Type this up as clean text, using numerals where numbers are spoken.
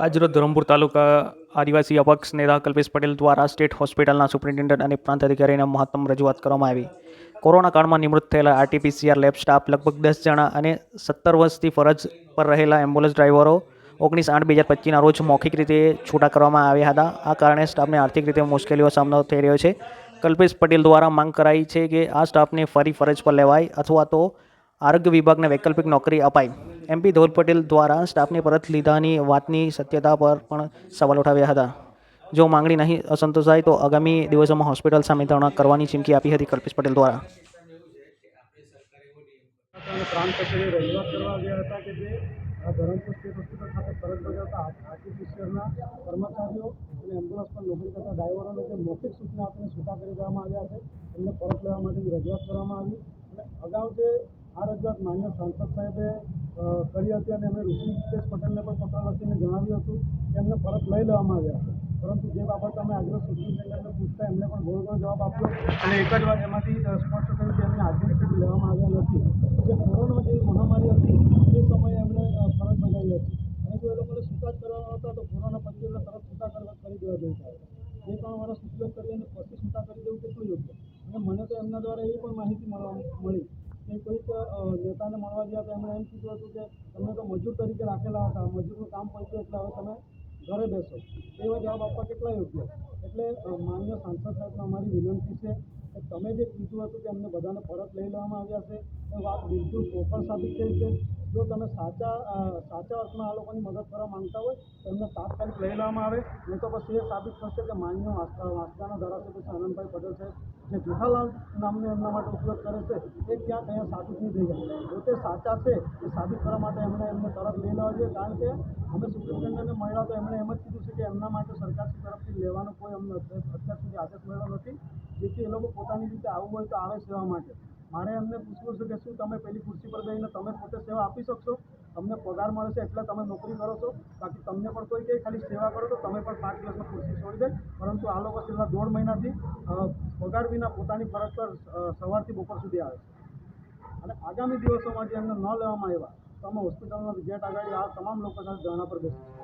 આજરોજ ધરમપુર તાલુકા આદિવાસી અપક્ષ નેતા કલ્પેશ પટેલ દ્વારા સ્ટેટ હોસ્પિટલના સુપ્રિન્ટેન્ડન્ટ અને પ્રાંત અધિકારીને મહત્તમ રજૂઆત કરવામાં આવી. કોરોના કાળમાં નિવૃત્ત થયેલા આરટીપીસીઆર લેબ સ્ટાફ લગભગ 10 જણા અને 17 વર્ષથી ફરજ પર રહેલા એમ્બ્યુલન્સ ડ્રાઈવરો 19/8/2025ના રોજ મૌખિક રીતે છૂટા કરવામાં આવ્યા હતા. આ કારણે સ્ટાફને આર્થિક રીતે મુશ્કેલીનો સામનો થઈ રહ્યો છે. કલ્પેશ પટેલ દ્વારા માંગ કરાઈ છે કે આ સ્ટાફને ફરી ફરજ પર લેવાય અથવા તો આરોગ્ય વિભાગને વૈકલ્પિક નોકરી અપાય. એમપી ધવલ પટેલ દ્વારા સ્ટાફને પરત લીધાની વાતની સત્યતા પર પણ સવાલ ઉઠાવ્યા હતા. જો માંગણી નહીં અસંતોષાય તો આગામી દિવસોમાં હોસ્પિટલ સામે ધરણા કરવાની ચીમકી આપી હતી કલ્પેશ પટેલ દ્વારા. પ્રાંત કચેરી રજૂઆત કરવા ગયા હતા કે જે ધરમપુર સ્ટેટ હોસ્પિટલ ખાતે ફરજ બજાવતા આરટીપીસીઆરના કર્મચારીઓ અને એમ્બ્યુલન્સ પર નોકરી કરતા ડ્રાઈવરોને જે મૌખિક સૂચના આપીને છૂટા કરી દેવામાં આવ્યા છે એમને પરત લેવા માટેની રજૂઆત કરવામાં આવી. અને અગાઉ જે આ રજૂઆત માન્ય સાંસદ સાહેબે કરી હતી અને એમણે ઋષિકેશ પટેલને પણ પત્ર લખીને જણાવ્યું હતું કે એમને પરત લઈ લેવામાં આવ્યા છે. પરંતુ જે બાબત અમે આગળ સુપ્રિન્ટેન્ડન્ટને પૂછતા એમને પણ ઘણો જવાબ આપ્યો અને એક જ વાત એમાંથી સ્પષ્ટ થયું કે એમને આજની સુધી લેવામાં આવ્યા નથી. જે કોરોના જેવી મહામારી હતી એ સમયે એમણે ફરજ બજાવી હતી અને જો એ લોકોને છૂટા જ કરવાના હતા તો કોરોના પછી એટલે તરત છૂટા કરી દેવા જોઈએ સાહેબ. 2-3 વર્ષ ઉપયોગ કરી અને પછી છૂટા કરી દેવું કેટલું યોગ્ય. અને મને તો એમના દ્વારા એવી પણ માહિતી મળી કે કોઈક નેતાને મળવા ગયા તો એમણે એમ કીધું હતું કે તમને તો મજૂર તરીકે રાખેલા હતા, મજૂરનું કામ પહોંચ્યું એટલે હવે તમે ઘરે બેસો. એવા જવાબ આપવા કેટલા યોગ્ય. એટલે માન્ય સાંસદ સાહેબને અમારી વિનંતી છે કે તમે જે કીધું હતું કે અમને બધાને પરત લઈ લેવામાં આવ્યા છે એ વાત બિલકુલ પોકળ સાબિત થઈ છે. જો તમે સાચા અર્થમાં આ લોકોની મદદ કરવા માંગતા હોય તો એમને તાત્કાલિક લઈ લેવામાં આવે. નહીં તો પછી એ સાબિત થશે કે માન્ય વાંસદાના ધારાસભ્ય છે આનંદભાઈ પટેલ છે જે જેઠાલાલ નામને એમના માટે ઉપયોગ કરે છે એ ક્યાંક અહીંયા સાબિત નહીં થઈ જાય. પોતે સાચા છે એ સાબિત કરવા માટે એમને તરત લઈ લેવા જોઈએ. કારણ કે અમે સુપ્રિન્ટેન્ડન્ટને મળ્યા તો એમણે એમ જ કીધું છે કે એમના માટે સરકારશ્રી તરફથી લેવાનો કોઈ અમને અત્યાર સુધી આદેશ મળ્યો નથી. જેથી એ લોકો પોતાની રીતે આવવું હોય તો આવે સેવા માટે. મારે એમને પૂછવું છે કે શું તમે પેલી ખુરશી પર બેસીને તમે પોતે સેવા આપી શકશો? તમને પગાર મળે છે એટલે તમે નોકરી કરો છો. બાકી તમને પણ કોઈ કહે ખાલી સેવા કરો તો તમે પણ 5 દિવસમાં ખુરશી છોડી દે. પરંતુ આ લોકો છેલ્લા 1.5 મહિનાથી પગાર વિના પોતાની ફરજ પર સવારથી બપોર સુધી આવે છે. અને આગામી દિવસોમાં જે એમને ન લેવામાં આવ્યા તો અમે હોસ્પિટલના ગેટ આગળ આ તમામ લોકો સાથે ધરણા પર બેસીશું.